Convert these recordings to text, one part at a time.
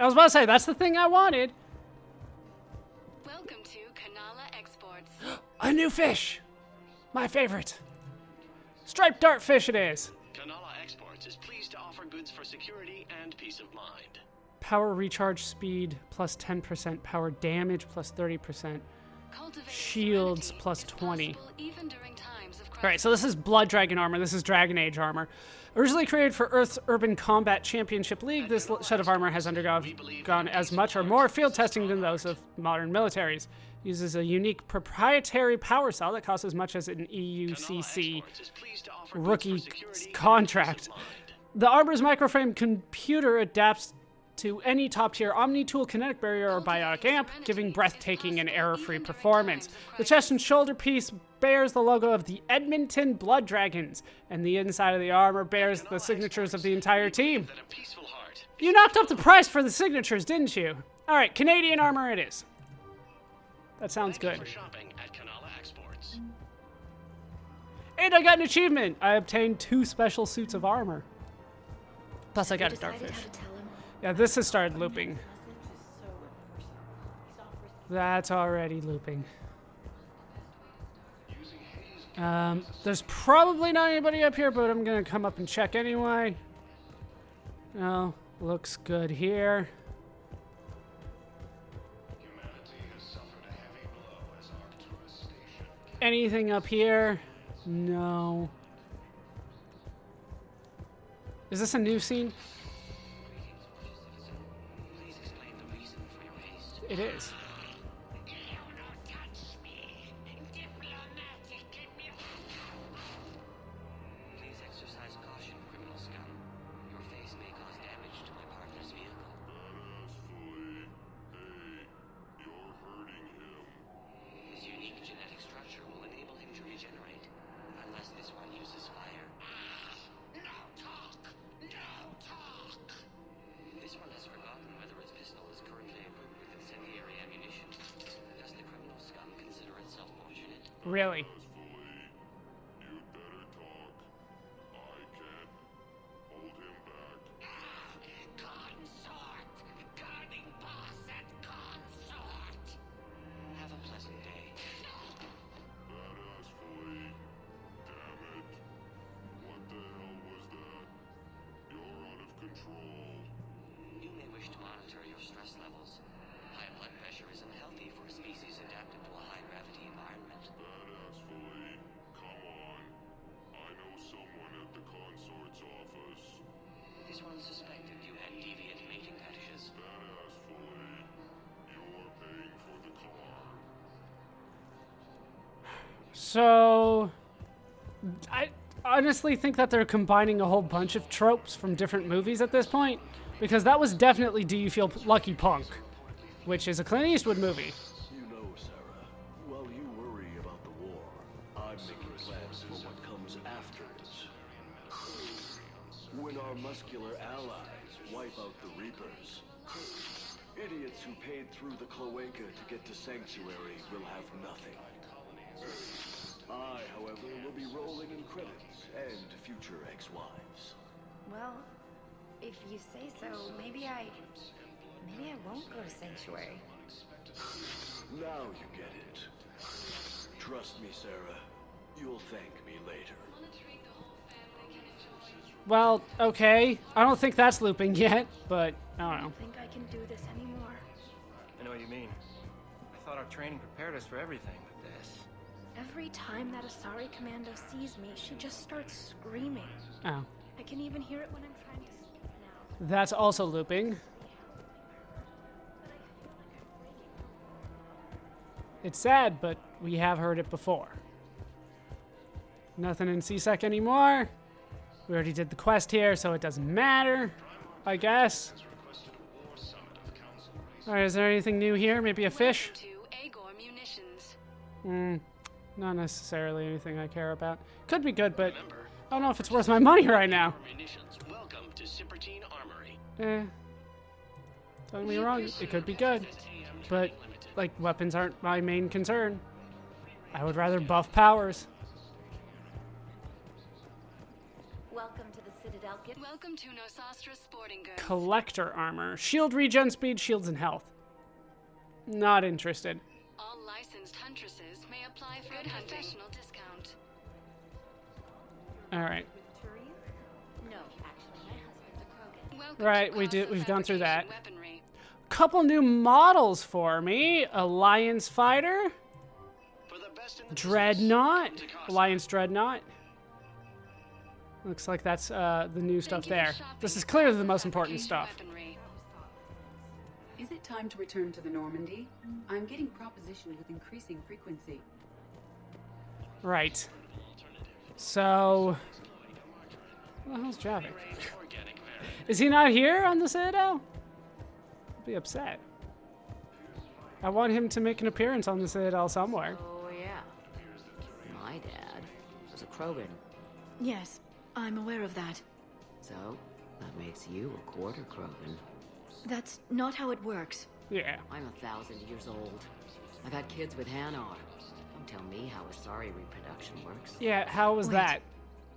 I was about to say, that's the thing I wanted. Welcome to Kanala Exports. A new fish. My favorite. Striped dartfish it is. Kanala Exports is pleased to offer goods for security and peace of mind. Power recharge speed plus 10%. Power damage plus 30%. Shields plus 20. Alright, so this is Blood Dragon armor. This is Dragon Age armor. Originally created for Earth's Urban Combat Championship League, this set of armor has undergone as much or more field testing than those of modern militaries. Uses a unique proprietary power cell that costs as much as an EUCC rookie contract. The armor's microframe computer adapts to any top-tier Omni-Tool kinetic barrier or biotic amp, giving breathtaking and error-free performance. The chest and shoulder piece bears the logo of the Edmonton Blood Dragons, and the inside of the armor bears the signatures of the entire team. You knocked up the price for the signatures, didn't you? Alright, Canadian armor it is. That sounds good. And I got an achievement! I obtained 2 special suits of armor. Plus I got a dartfish. Yeah, this has started looping. That's already looping. There's probably not anybody up here, but I'm gonna come up and check anyway. Oh, looks good here. Anything up here? No. Is this a new scene? It is. Please exercise caution, criminal scum. Your face may cause damage to my partner's vehicle. Hey, you're hurting him. His unique genetic structure will enable him to regenerate, unless this one uses fire. No talk! No talk! This one has forgotten whether its pistol is currently equipped with incendiary ammunition. Does the criminal scum consider itself fortunate? Really? You'd better talk. I can't hold him back. Consort! Guarding boss at consort! Have a pleasant day. Badass fully. Damn it. What the hell was that? You're out of control. You may wish to monitor your stress levels. High blood pressure is unhealthy for a species adapted to a high-gravity environment. Badass fully. Come on. I know someone at the consort's office. This one suspected you had deviant mating fetishes. Badass fully. You're paying for the car. So, I honestly think that they're combining a whole bunch of tropes from different movies at this point, because that was definitely Do You Feel Lucky Punk, which is a Clint Eastwood movie. You know, Sarah, while you worry about the war, I'm making plans for what comes afterwards. When our muscular allies wipe out the Reapers, idiots who paid through the cloaca to get to Sanctuary will have nothing. I, however, will be rolling in credits and future ex-wives. Well, if you say so, maybe I won't go to Sanctuary. Now you get it. Trust me, Sarah. You'll thank me later. Well, okay. I don't think that's looping yet, but I don't know. I don't think I can do this anymore. I know what you mean. I thought our training prepared us for everything, but this... Every time that Asari Commando sees me, she just starts screaming. Oh. I can even hear it when I'm trying to sleep now. That's also looping. It's sad, but we have heard it before. Nothing in CSEC anymore. We already did the quest here, so it doesn't matter, I guess. Alright, is there anything new here? Maybe a fish? Not necessarily anything I care about. Could be good, but I don't know if it's worth my money right now. Welcome to Simpertine Armory. Don't get me wrong, it could be good. But, like, weapons aren't my main concern. I would rather buff powers. Welcome to the Citadel. Welcome to Nosastra Sporting Goods. Collector armor. Shield regen speed, shields, and health. Not interested. All licensed huntresses may apply for a professional discount. All right. No, actually, my husband's a Krogan. Welcome Right, to we've Class of gone through that. Fabrication Weaponry. Couple new models for me. Alliance Fighter. For the best in the Dreadnought. business, come to Alliance Dreadnought. Looks like that's the new stuff Thank you for there. shopping This is at clearly Class the of most important Fabrication stuff. Weaponry. Is it time to return to the Normandy? I'm getting propositioned with increasing frequency. Right. So, who the hell's Javik? Is he not here on the Citadel? I'll be upset. I want him to make an appearance on the Citadel somewhere. Oh, yeah. My dad was a Krogan. Yes, I'm aware of that. So, that makes you a quarter Krogan. That's not how it works. Yeah. I'm 1,000 years old. I've had kids with Hanar. Don't tell me how Asari reproduction works. Yeah, how was Wait. that?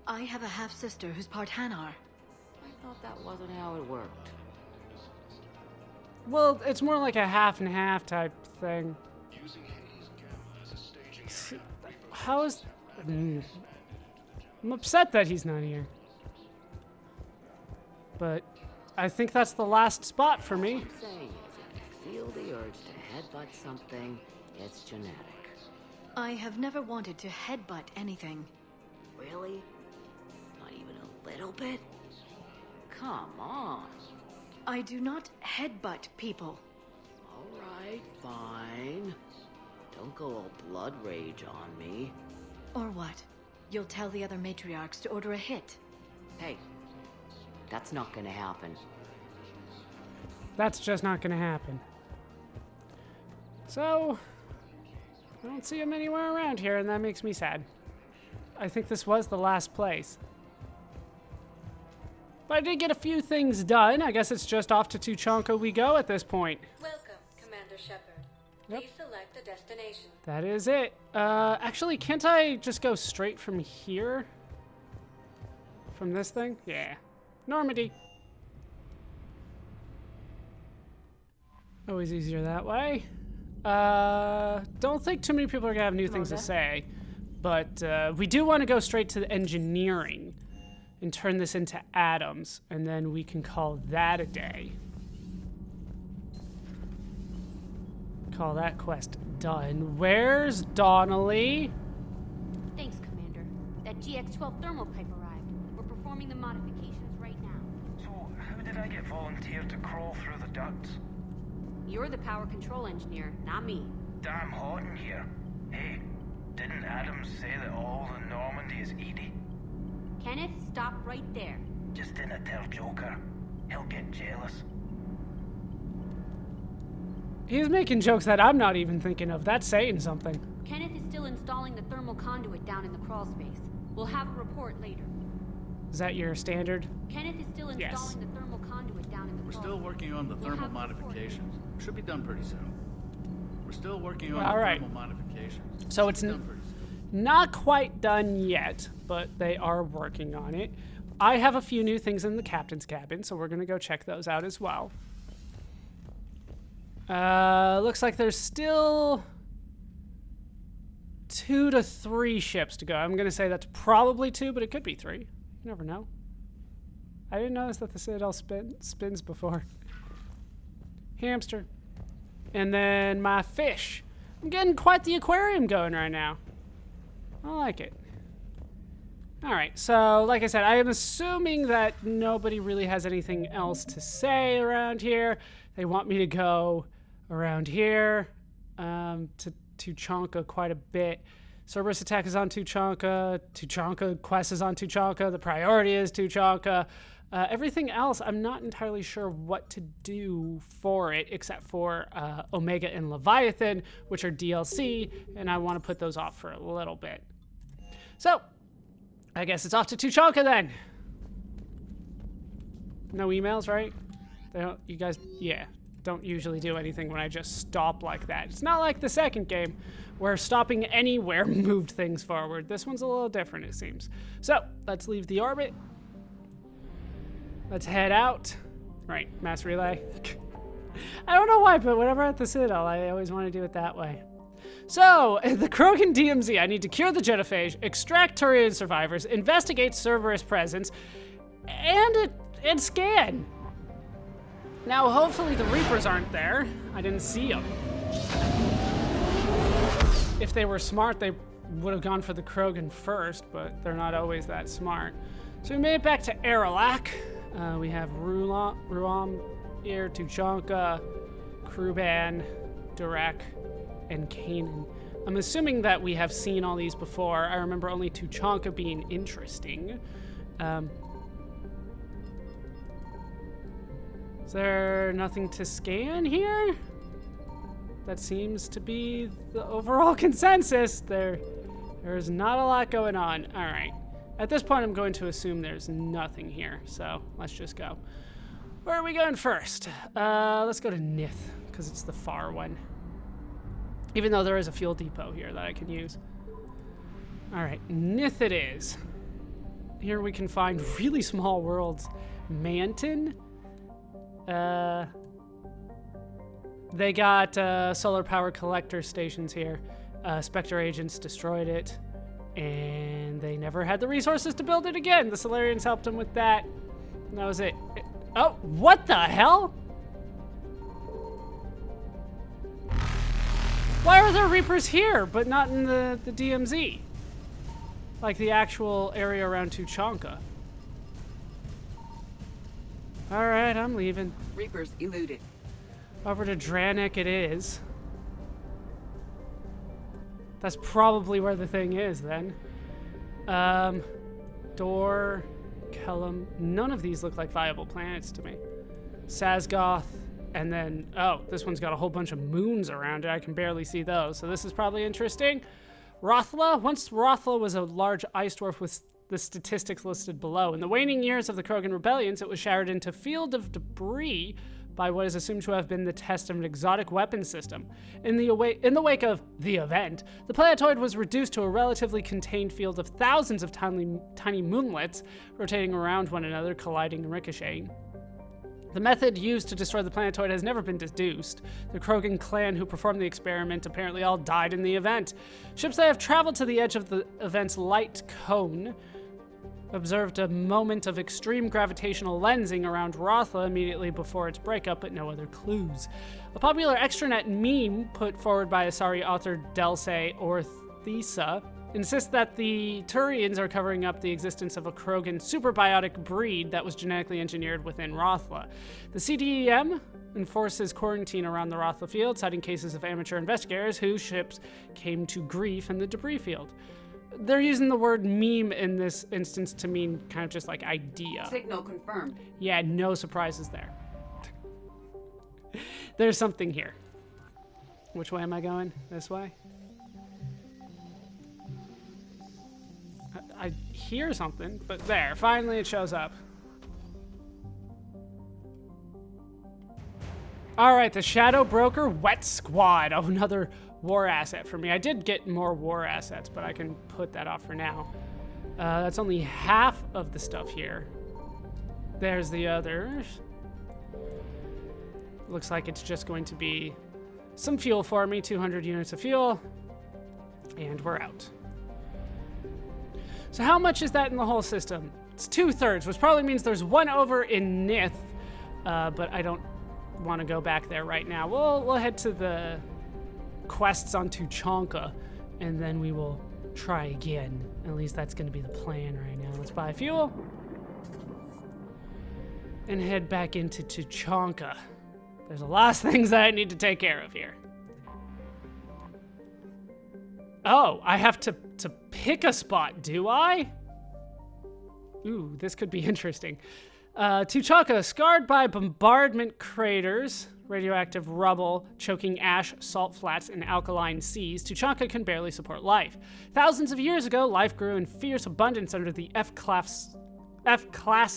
I have a half-sister who's part Hanar. I thought that wasn't how it worked. Well, it's more like a half and half type thing. How is... I'm upset that he's not here. But I think that's the last spot for me. What I'm saying is, if you feel the urge to headbutt something, it's genetic. I have never wanted to headbutt anything. Really? Not even a little bit? Come on. I do not headbutt people. All right, fine. Don't go all blood rage on me. Or what? You'll tell the other matriarchs to order a hit. Hey, that's not gonna happen. That's just not gonna happen. So, I don't see him anywhere around here, and that makes me sad. I think this was the last place. But I did get a few things done. I guess it's just off to Tuchanka we go at this point. Welcome, Commander Shepard. Yep. Please select a destination. That is it. Actually, can't I just go straight from here? From this thing? Yeah. Normandy. Always easier that way. Don't think too many people are gonna have new things to say, but we do want to go straight to the engineering and turn this into atoms, and then we can call that a day. Call that quest done. Where's Donnelly? Thanks, Commander. That GX-12 thermal pipe arrived. We're performing the modifications right now. So, how did I get volunteered to crawl through the ducts? You're the power control engineer, not me. Damn hot in here. Hey, didn't Adams say that all the Normandy is Edie? Kenneth, stop right there. Just dinna tell Joker. He'll get jealous. He's making jokes that I'm not even thinking of. That's saying something. Kenneth is still installing the thermal conduit down in the crawl space. We'll have a report later. Is that your standard? Kenneth is still installing the thermal conduit down in the We're crawl still space. working on the We'll thermal have a report modifications. Should be done pretty soon. We're still working on All the right. thermal modifications. So Should it's be done pretty soon. not quite done yet, but they are working on it. I have a few new things in the captain's cabin, so we're going to go check those out as well. Looks like there's still 2 to 3 ships to go. I'm going to say that's probably 2, but it could be 3. You never know. I didn't notice that the Citadel spins before. Hamster. And then my fish. I'm getting quite the aquarium going right now. I like it. All right, so like I said, I am assuming that nobody really has anything else to say around here. They want me to go around here to Tuchanka quite a bit. Cerberus attack is on Tuchanka. Tuchanka quest is on Tuchanka. The priority is Tuchanka. Everything else, I'm not entirely sure what to do for it, except for Omega and Leviathan, which are DLC, and I want to put those off for a little bit. So, I guess it's off to Tuchanka then. No emails, right? They don't, you guys, yeah, don't usually do anything when I just stop like that. It's not like the second game, where stopping anywhere moved things forward. This one's a little different, it seems. So, let's leave the orbit. Let's head out. Right, mass relay. I don't know why, but whenever I'm at the Citadel, I always want to do it that way. So, the Krogan DMZ, I need to cure the genophage, extract Turian survivors, investigate Cerberus presence, and scan. Now, hopefully the Reapers aren't there. I didn't see them. If they were smart, they would have gone for the Krogan first, but they're not always that smart. So we made it back to Aralak. We have Ruam here, Tuchanka, Kruban, Durek, and Kanan. I'm assuming that we have seen all these before. I remember only Tuchanka being interesting. Is there nothing to scan here? That seems to be the overall consensus. There's not a lot going on. All right. At this point, I'm going to assume there's nothing here, so let's just go. Where are we going first? Let's go to Nith, because it's the far one. Even though there is a fuel depot here that I can use. All right, Nith it is. Here we can find really small worlds. Manton. They got solar power collector stations here. Spectre agents destroyed it, and they never had the resources to build it again. The Solarians helped them with that. And that was it. Oh, what the hell? Why are there Reapers here, but not in the DMZ? Like the actual area around Tuchanka. All right, I'm leaving. Reapers eluded. Over to Dranik it is. That's probably where the thing is then. Dor, Kellum. None of these look like viable planets to me. Sazgoth, and then, oh, this one's got a whole bunch of moons around it. I can barely see those, so this is probably interesting. Rothla. Once Rothla was a large ice dwarf with the statistics listed below. In the waning years of the Krogan rebellions, it was shattered into field of debris by what is assumed to have been the test of an exotic weapon system. In the wake of the event, the planetoid was reduced to a relatively contained field of thousands of tiny moonlets rotating around one another, colliding and ricocheting. The method used to destroy the planetoid has never been deduced. The Krogan clan who performed the experiment apparently all died in the event. Ships that have traveled to the edge of the event's light cone observed a moment of extreme gravitational lensing around Rothla immediately before its breakup, but no other clues. A popular extranet meme put forward by Asari author Delse Orthesa insists that the Turians are covering up the existence of a Krogan superbiotic breed that was genetically engineered within Rothla. The CDEM enforces quarantine around the Rothla field, citing cases of amateur investigators whose ships came to grief in the debris field. They're using the word meme in this instance to mean kind of just like idea. Signal confirmed. Yeah, no surprises there. There's something here. Which way am I going? This way? I hear something, but there, finally it shows up. All right, the Shadow Broker Wet Squad. Oh, another war asset for me. I did get more war assets, but I can put that off for now. That's only half of the stuff here. There's the others. Looks like it's just going to be some fuel for me, 200 units of fuel, and we're out. So how much is that in the whole system? It's 2/3, which probably means there's one over in Nith, but I don't want to go back there right now. We'll head to the quests on Tuchanka, and then we will try again. At least that's going to be the plan right now. Let's buy fuel and head back into Tuchanka. There's a lot of things that I need to take care of here. Oh, I have to pick a spot, do I? Ooh, this could be interesting. Tuchanka, scarred by bombardment craters, radioactive rubble, choking ash, salt flats, and alkaline seas, Tuchanka can barely support life. Thousands of years ago, life grew in fierce abundance under the F-class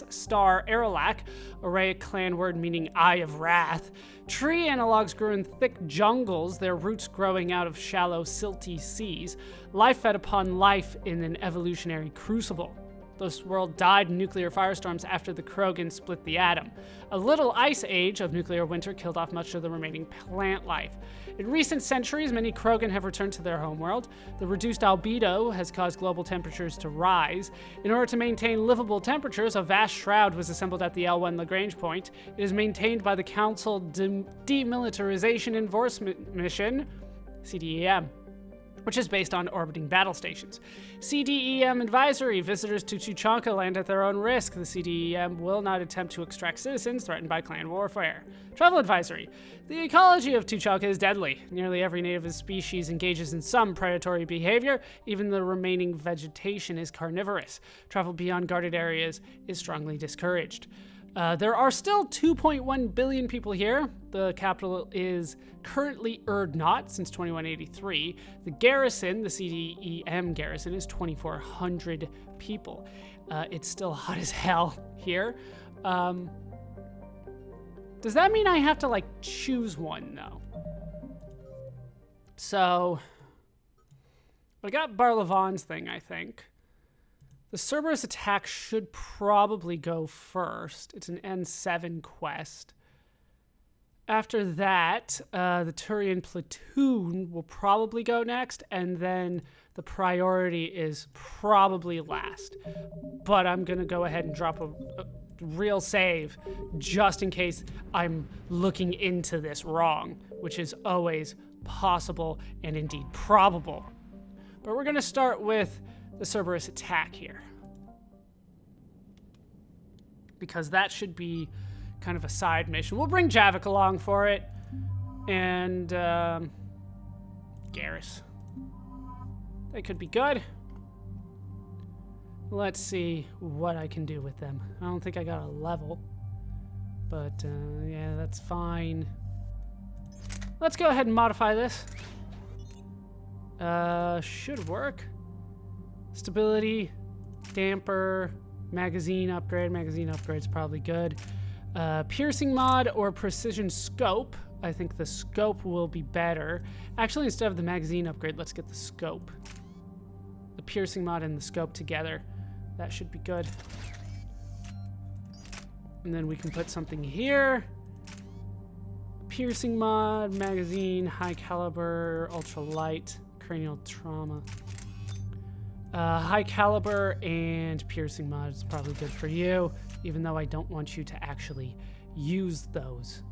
star Aralak, Arraic clan word meaning Eye of Wrath. Tree analogs grew in thick jungles, their roots growing out of shallow, silty seas. Life fed upon life in an evolutionary crucible. This world died in nuclear firestorms after the Krogan split the atom. A little ice age of nuclear winter killed off much of the remaining plant life. In recent centuries, many Krogan have returned to their homeworld. The reduced albedo has caused global temperatures to rise. In order to maintain livable temperatures, a vast shroud was assembled at the L1 Lagrange point. It is maintained by the Council Demilitarization Enforcement Mission, CDEM, which is based on orbiting battle stations. CDEM advisory: visitors to Tuchanka land at their own risk. The CDEM will not attempt to extract citizens threatened by clan warfare. Travel advisory: the ecology of Tuchanka is deadly. Nearly every native species engages in some predatory behavior. Even the remaining vegetation is carnivorous. Travel beyond guarded areas is strongly discouraged. There are still 2.1 billion people here. The capital is currently Erdnot since 2183. The garrison, the CDEM garrison, is 2,400 people. It's still hot as hell here. Does that mean I have to, like, choose one, though? So, I got Barlavon's thing, I think. The Cerberus attack should probably go first. It's an N7 quest. After that, the Turian platoon will probably go next, and then the priority is probably last. But I'm going to go ahead and drop a real save just in case I'm looking into this wrong, which is always possible and indeed probable. But we're going to start with the Cerberus attack here, because that should be kind of a side mission. We'll bring Javik along for it, and Garrus. They could be good. Let's see what I can do with them. I don't think I got a level, but yeah, that's fine. Let's go ahead and modify this. Should work. Stability, damper, magazine upgrade. Magazine upgrade's probably good. Piercing mod or precision scope. I think the scope will be better. Actually, instead of the magazine upgrade, let's get the scope. The piercing mod and the scope together. That should be good. And then we can put something here. Piercing mod, magazine, high caliber, ultra light, cranial trauma. High caliber and piercing mod is probably good for you, even though I don't want you to actually use those.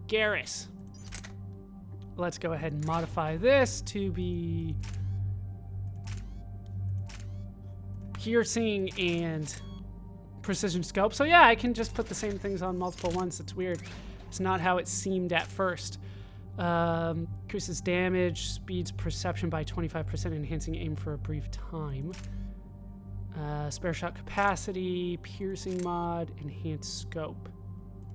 Garrus. Let's go ahead and modify this to be piercing and precision scope. So yeah, I can just put the same things on multiple ones. It's weird. It's not how it seemed at first. Increases damage, speeds perception by 25%, enhancing aim for a brief time. Spare shot capacity, piercing mod, enhanced scope.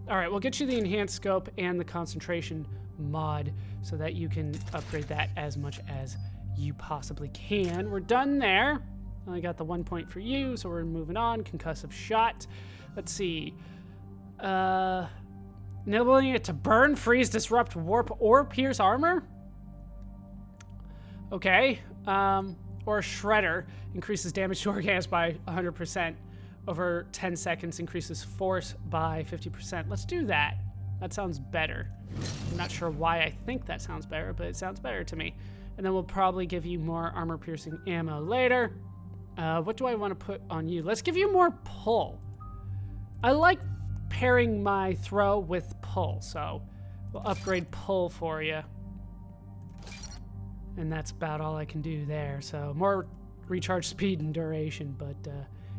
All right, we'll get you the enhanced scope and the concentration mod so that you can upgrade that as much as you possibly can. We're done there. Only got the 1 point for you, so we're moving on. Concussive shot. Let's see. Enabling it to burn, freeze, disrupt, warp, or pierce armor? Okay. Or Shredder. Increases damage to organs by 100%. Over 10 seconds, increases force by 50%. Let's do that. That sounds better. I'm not sure why I think that sounds better, but it sounds better to me. And then we'll probably give you more armor-piercing ammo later. What do I want to put on you? Let's give you more pull. I like pairing my throw with pull, so we'll upgrade pull for you. And that's about all I can do there. So more recharge speed and duration, but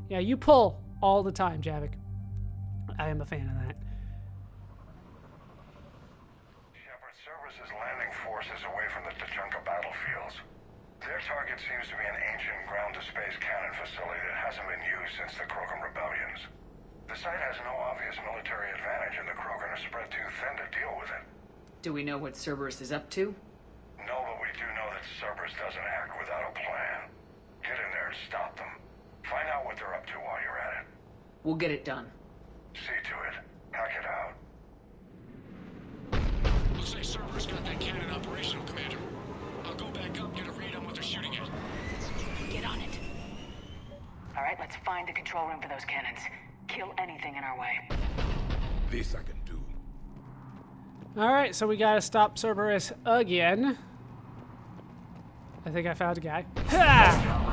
yeah, you pull all the time, Javik. I am a fan of that. Shepard services landing forces away from the Tuchanka battlefields. Their target seems to be an ancient ground-to-space cannon facility that hasn't been used since the Krogan rebellions. The site has no obvious military advantage, and the Krogan are spread too thin to deal with it. Do we know what Cerberus is up to? No, but we do know that Cerberus doesn't act without a plan. Get in there and stop them. Find out what they're up to while you're at it. We'll get it done. See to it. Hack it out. Looks like Cerberus got that cannon operational, Commander. I'll go back up, get a read on what they're shooting at. Get on it. find the control room for those cannons. Kill anything in our way. This I can do. Alright, so we gotta stop Cerberus again. I think I found a guy. Ha!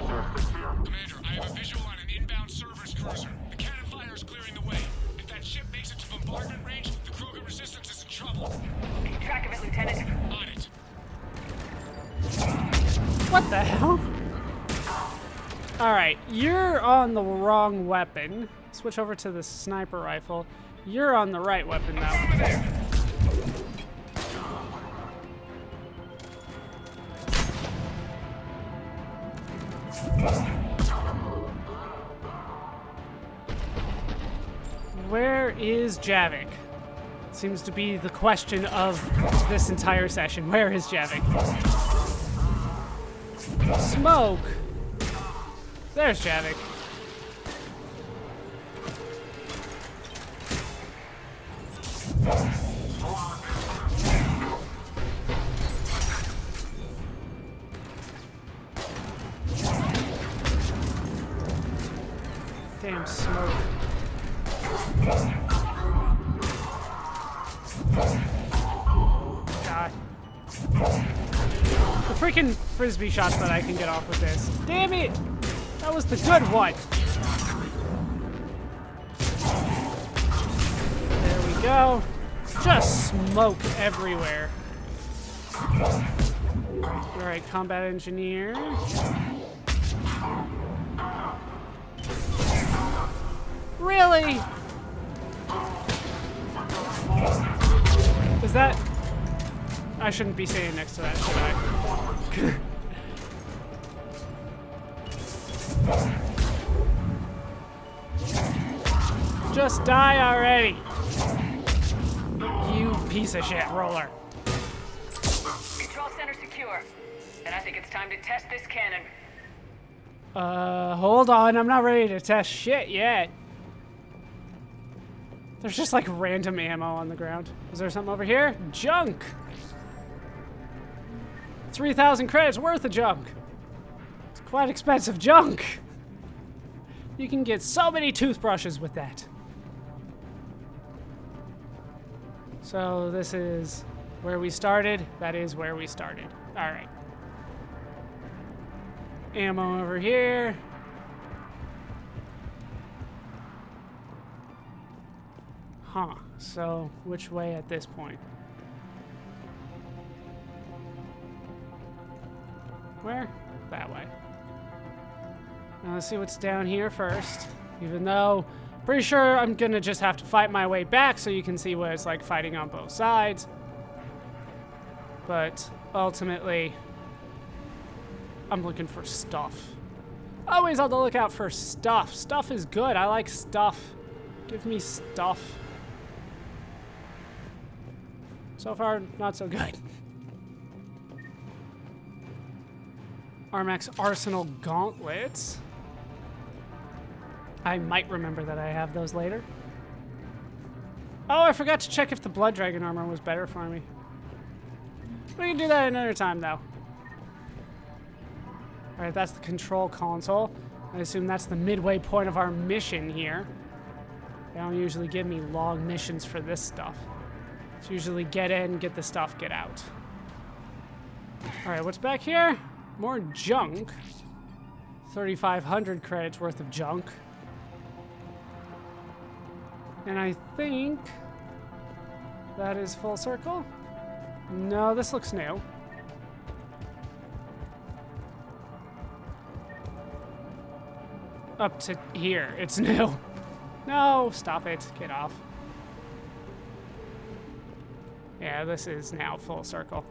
Commander, I have a visual on an inbound Cerberus cruiser. The cannon fire is clearing the way. If that ship makes it to bombardment range, the Krogan resistance is in trouble. Keep track of it, Lieutenant. On it. What the hell? Alright, you're on the wrong weapon. Switch over to the sniper rifle. You're on the right weapon now. Where is Javik? Seems to be the question of this entire session. Where is Javik? Smoke! There's Javik. Damn smoke. God. The freaking frisbee shots that I can get off with this. Damn it! That was the good one. There we go. Just smoke everywhere. Alright, combat engineer. Really? Is that... I shouldn't be sitting next to that, should I? Just die already. You piece of shit roller. Control center secure. And I think it's time to test this cannon. Hold on. I'm not ready to test shit yet. There's just like random ammo on the ground. Is there something over here? Junk! 3,000 credits worth of junk. It's quite expensive junk. You can get so many toothbrushes with that. So this is where we started. That is where we started. All right. Ammo over here. Huh. So which way at this point? Where? That way. Now let's see what's down here first. Even though, pretty sure I'm gonna just have to fight my way back so you can see what it's like fighting on both sides. But ultimately, I'm looking for stuff. Always on the lookout for stuff. Stuff is good. I like stuff. Give me stuff. So far, not so good. Armax Arsenal Gauntlets. I might remember that I have those later. Oh, I forgot to check if the Blood Dragon armor was better for me. We can do that another time, though. Alright, that's the control console. I assume that's the midway point of our mission here. They don't usually give me long missions for this stuff. It's usually get in, get the stuff, get out. Alright, what's back here? More junk. 3,500 credits worth of junk. And I think that is full circle. No, this looks new. Up to here, it's new. No, stop it, get off. Yeah, this is now full circle.